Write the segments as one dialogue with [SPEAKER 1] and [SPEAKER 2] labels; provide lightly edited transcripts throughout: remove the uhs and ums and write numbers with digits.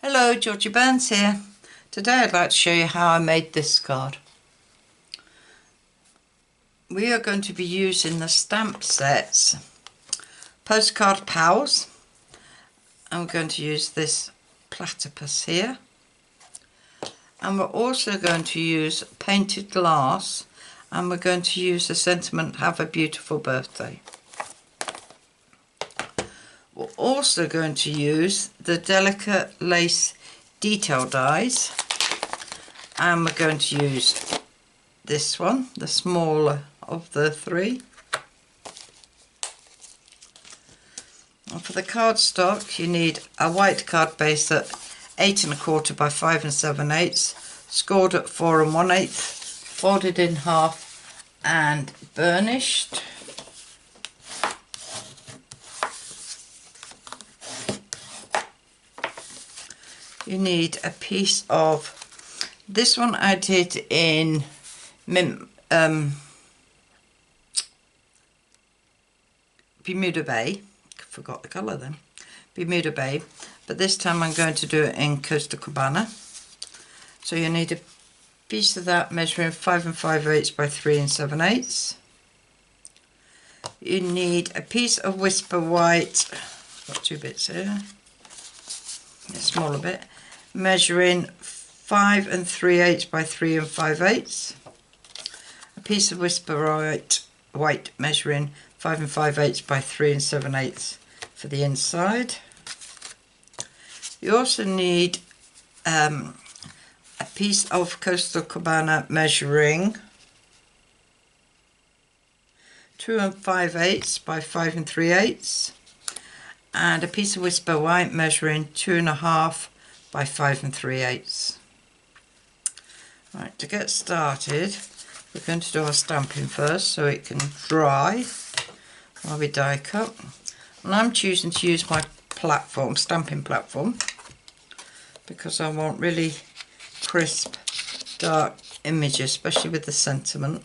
[SPEAKER 1] Hello, Georgie Burns here. Today I'd like to show you how I made this card. We are going to be using the stamp sets Postcard Pals. I'm going to use this platypus here. And we're also going to use painted glass, and we're going to use the sentiment "Have a Beautiful Birthday." We're also going to use the Delicate Lace Detail dies, and we're going to use this one, the smaller of the three. And for the cardstock, you need a white card base at 8 1/4 by 5 7/8, scored at 4 1/8, folded in half and burnished. You need a piece of, this one I did in Bermuda Bay, forgot the colour then, Bermuda Bay, but this time I'm going to do it in Costa Cabana. So you need a piece of that measuring 5 5/8 by 3 7/8. You need a piece of Whisper White, got two bits here, a smaller bit, measuring 5 3/8 by 3 5/8. A piece of Whisper White measuring 5 5/8 by 3 7/8 for the inside. You also need a piece of Costa Cabana measuring 2 5/8 by 5 3/8. And a piece of Whisper White measuring 2 1/2 by 5 3/8. Right, to get started, we're going to do our stamping first so it can dry while we die cut. And I'm choosing to use my platform, stamping platform, because I want really crisp, dark images, especially with the sentiment.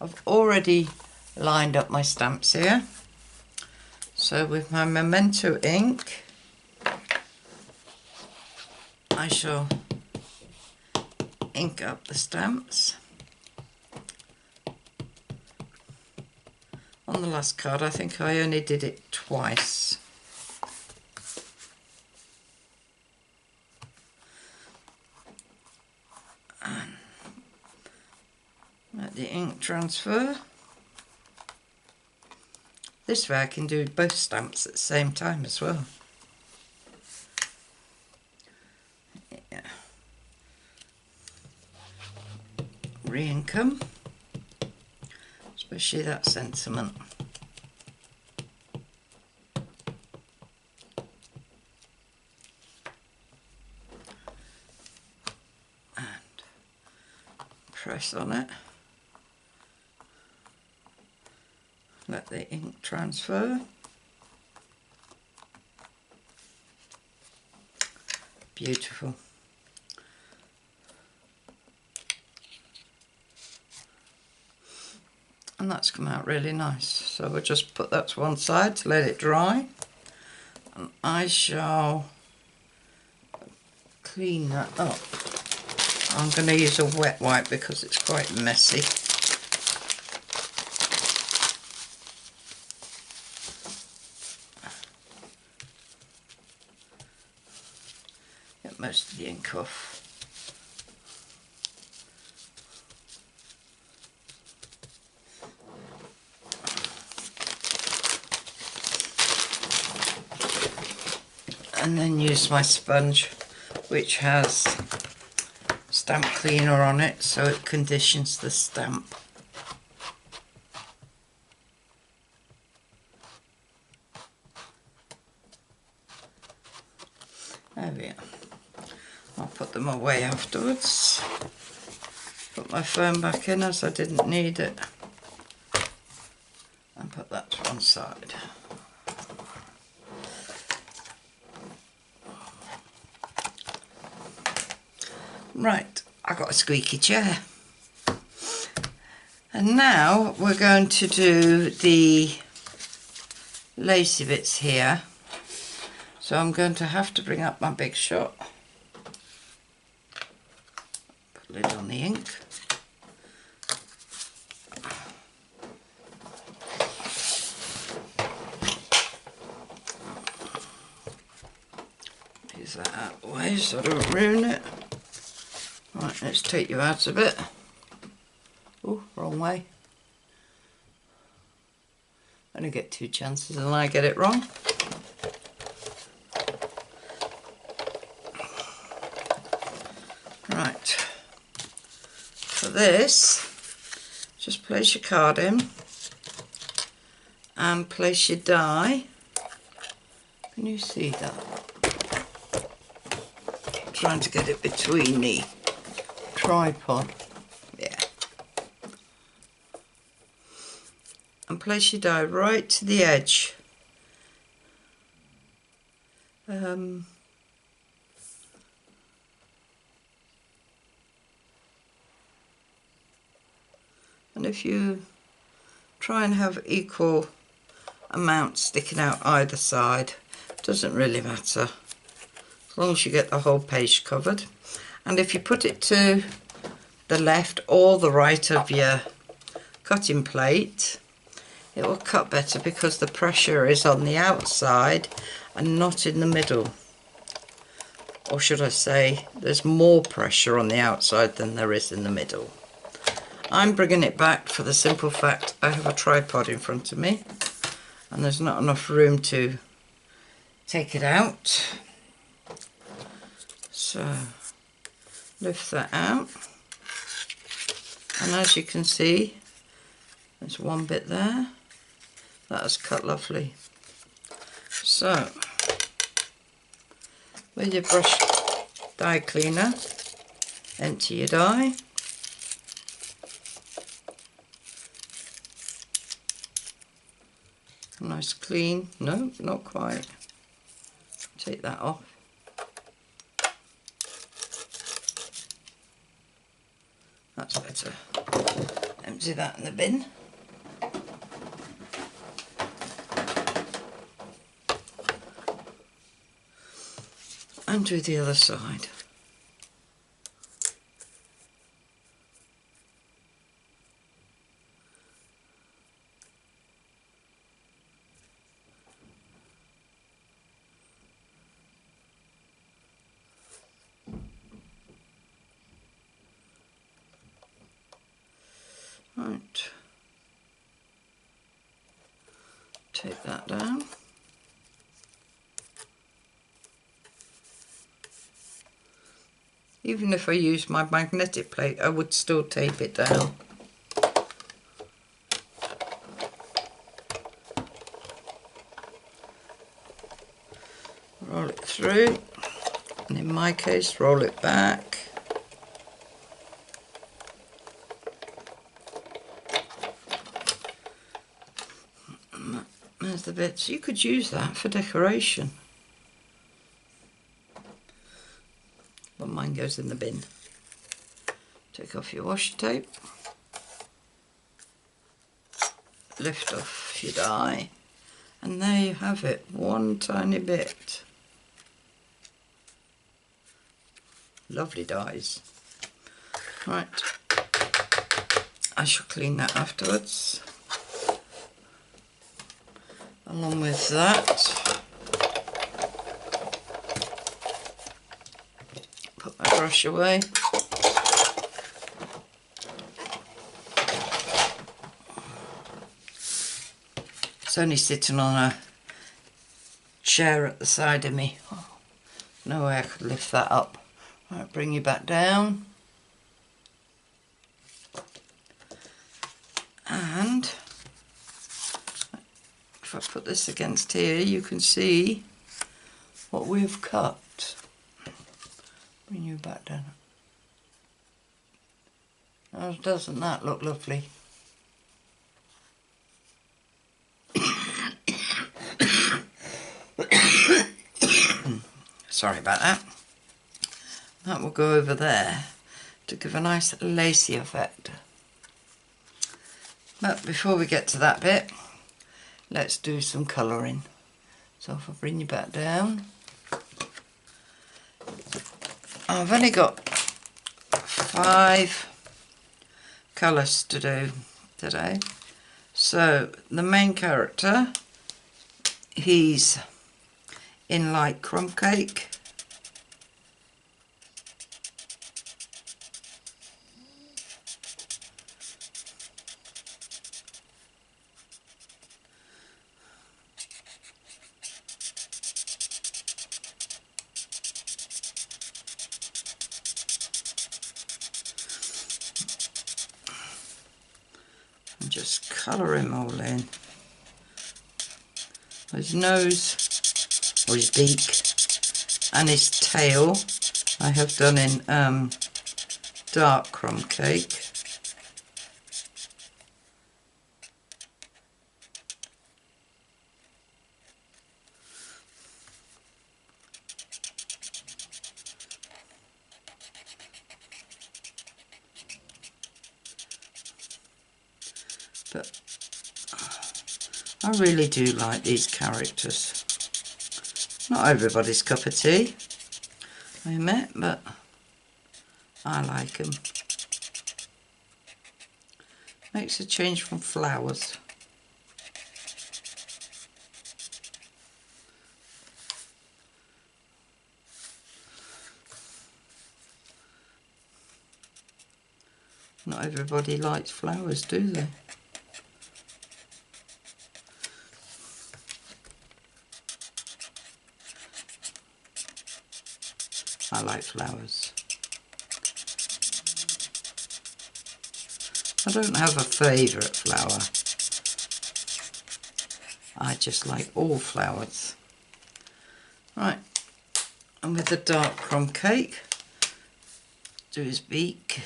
[SPEAKER 1] I've already lined up my stamps here. So with my Memento ink, I shall ink up the stamps. On the last card, I think I only did it twice. And let the ink transfer. This way I can do both stamps at the same time as well. Yeah. Re-ink them, especially that sentiment. And press on it. Let the ink transfer. Beautiful. And that's come out really nice. So we'll just put that to one side to let it dry. And I shall clean that up. I'm going to use a wet wipe because it's quite messy. Get most of the ink off. And then use my sponge, which has stamp cleaner on it, so it conditions the stamp. There we are. I'll put them away afterwards. Put my foam back in as I didn't need it. And put that to one side. Right, I got a squeaky chair. And now we're going to do the lacy bits here. So I'm going to have to bring up my big shot. Put a lid on the ink. Use that out of the way so I don't ruin it. Right, let's take you out of it. Oh, wrong way. Only get 2 chances and I get it wrong. Right, for this, just place your card in and place your die. Can you see that? I'm trying to get it between the tripod. Yeah. And place your die right to the edge. And if you try and have equal amounts sticking out either side, doesn't really matter, as long as you get the whole page covered. And if you put it to the left or the right of your cutting plate, it will cut better because the pressure is on the outside and not in the middle. Or should I say, there's more pressure on the outside than there is in the middle. I'm bringing it back for the simple fact I have a tripod in front of me and there's not enough room to take it out. So lift that out, and as you can see, there's one bit there that has cut lovely. So with your brush die cleaner, empty your die. Nice clean, no, not quite. Take that off. That's better. Empty that in the bin. And do the other side. Right, take that down. Even if I use my magnetic plate, I would still tape it down. Roll it through, and in my case, roll it back. There's the bits. You could use that for decoration. But mine goes in the bin. Take off your washi tape. Lift off your die. And there you have it. One tiny bit. Lovely dies. Right. I shall clean that afterwards. Along with that, put my brush away. It's only sitting on a chair at the side of me. Oh, no way I could lift that up. Right, bring you back down. And if I put this against here, you can see what we've cut. Bring you back down. Now, doesn't that look lovely? Sorry about that. That will go over there to give a nice lacy effect. But before we get to that bit, let's do some colouring. So if I bring you back down, I've only got 5 colours to do today. So the main character, he's in light crumb cake. And just colour him all in. His nose, or his beak, and his tail I have done in dark crumb cake. But I really do like these characters. Not everybody's cup of tea, I admit, but I like them. Makes a change from flowers. Not everybody likes flowers, do they? I like flowers. I don't have a favourite flower. I just like all flowers. Right, and with the dark crumb cake, do his beak.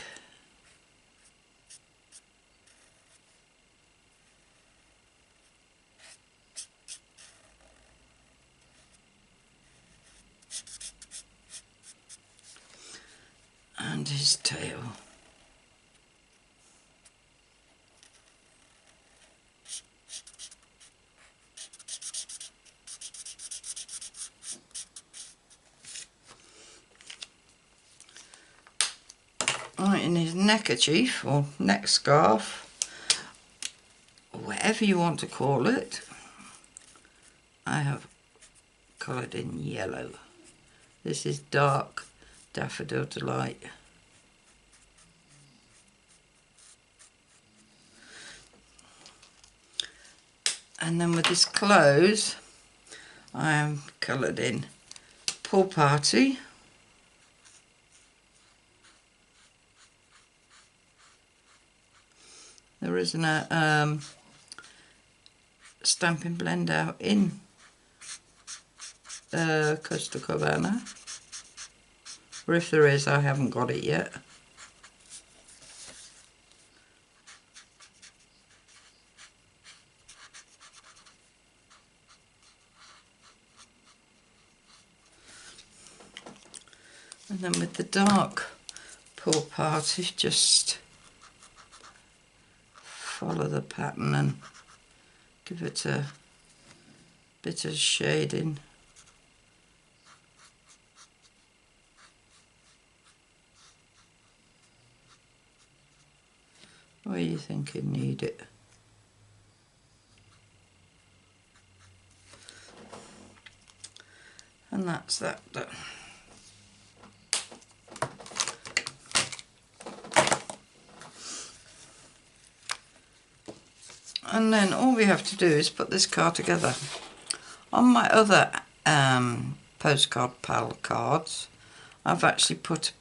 [SPEAKER 1] And his tail. Right, in his neckerchief or neck scarf, or whatever you want to call it, I have coloured in yellow. This is dark Daffodil Delight. And then with his clothes, I am coloured in Pool Party. There isn't a Stampin' blend out in Costa Cabana, or if there is, I haven't got it yet. And then with the dark Pool Party, just follow the pattern and give it a bit of shading. Where you think you need it. And that's that done. And then all we have to do is put this card together. On my other Postcard Pal cards, I've actually put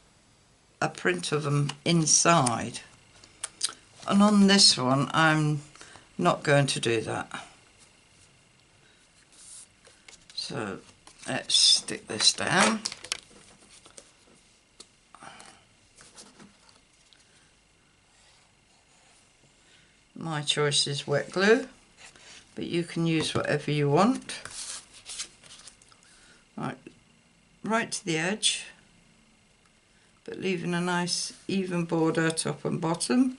[SPEAKER 1] a print of them inside. And on this one, I'm not going to do that. So let's stick this down. My choice is wet glue, but you can use whatever you want. Right to the edge, but leaving a nice even border top and bottom.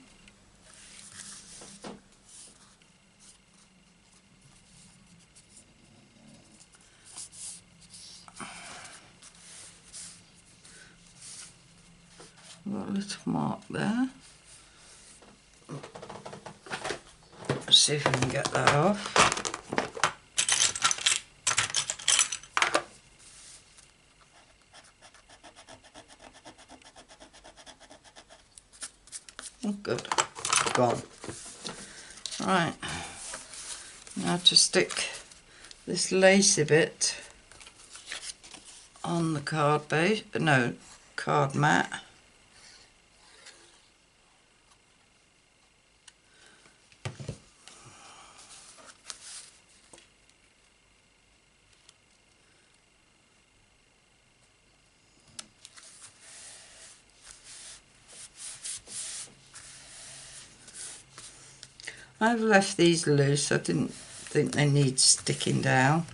[SPEAKER 1] I've got a little mark there. Let's see if we can get that off. Oh, good. Gone. Right. Now to stick this lacy bit on the card base. No, card mat. I've left these loose. I didn't think they need sticking down.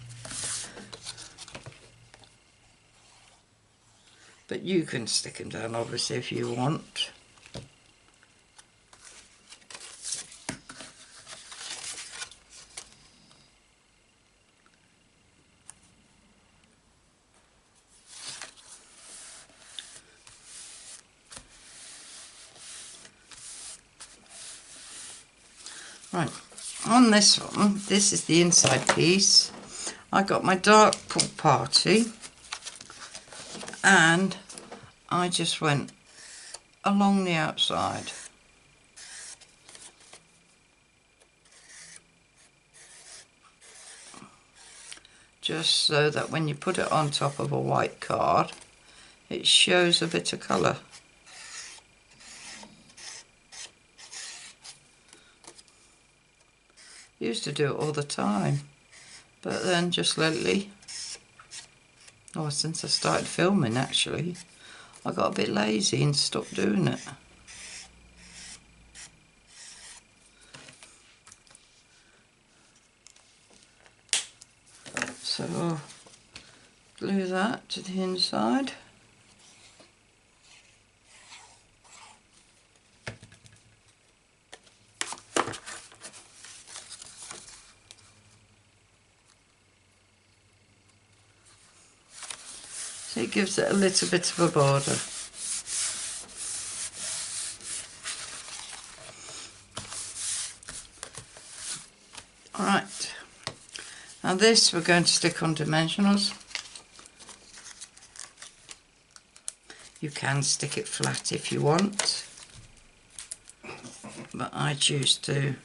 [SPEAKER 1] But you can stick them down obviously if you want. Right, on this one, this is the inside piece. I got my dark pool party and I just went along the outside. Just so that when you put it on top of a white card, it shows a bit of colour. Used to do it all the time, but then just lately, since I started filming actually, I got a bit lazy and stopped doing it. So I'll glue that to the inside. So it gives it a little bit of a border. Alright, now this we're going to stick on dimensionals. You can stick it flat if you want, but I choose to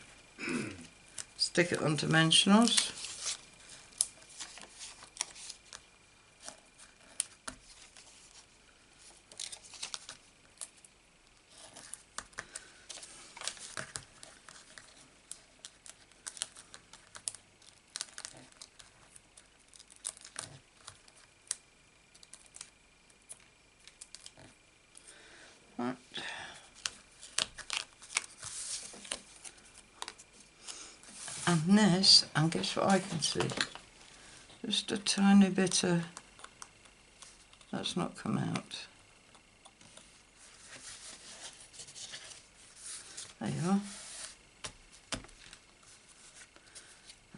[SPEAKER 1] stick it on dimensionals. Right. And this, and guess what I can see? Just a tiny bit of, that's not come out. There you are.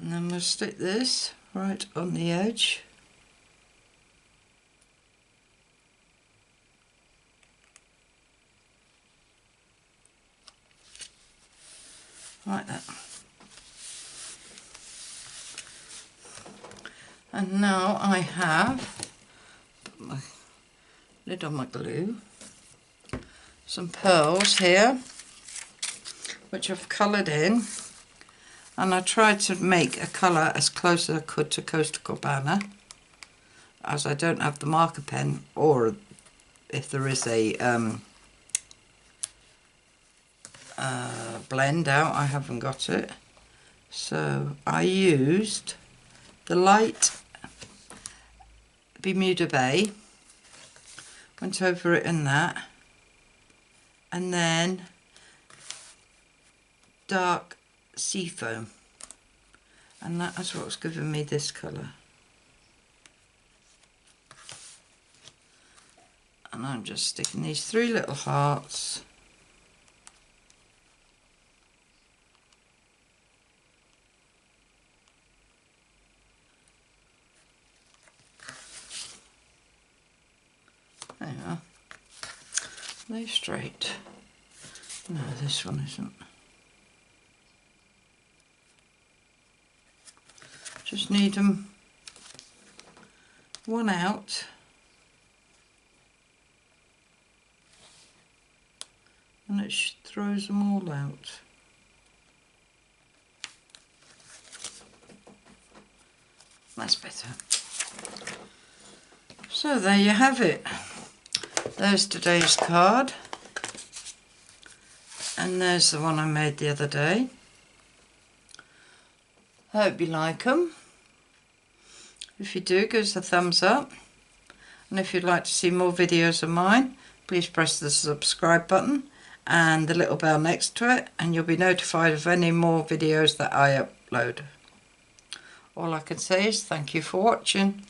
[SPEAKER 1] And then we'll stick this right on the edge. Like that. And now I have put my lid on my glue, some pearls here, which I've coloured in, and I tried to make a colour as close as I could to Costa Cabana, as I don't have the marker pen, or if there is a blend out, I haven't got it. So I used the light Bermuda Bay, went over it in that, and then dark seafoam, and that is what's given me this colour. And I'm just sticking these 3 little hearts there you are. they straight? No, this one isn't. Just need them one out. And it throws them all out. That's better. So there you have it. There's today's card. And there's the one I made the other day. I hope you like them. If you do, give us a thumbs up. And if you'd like to see more videos of mine, please press the subscribe button and the little bell next to it, and you'll be notified of any more videos that I upload. All I can say is thank you for watching.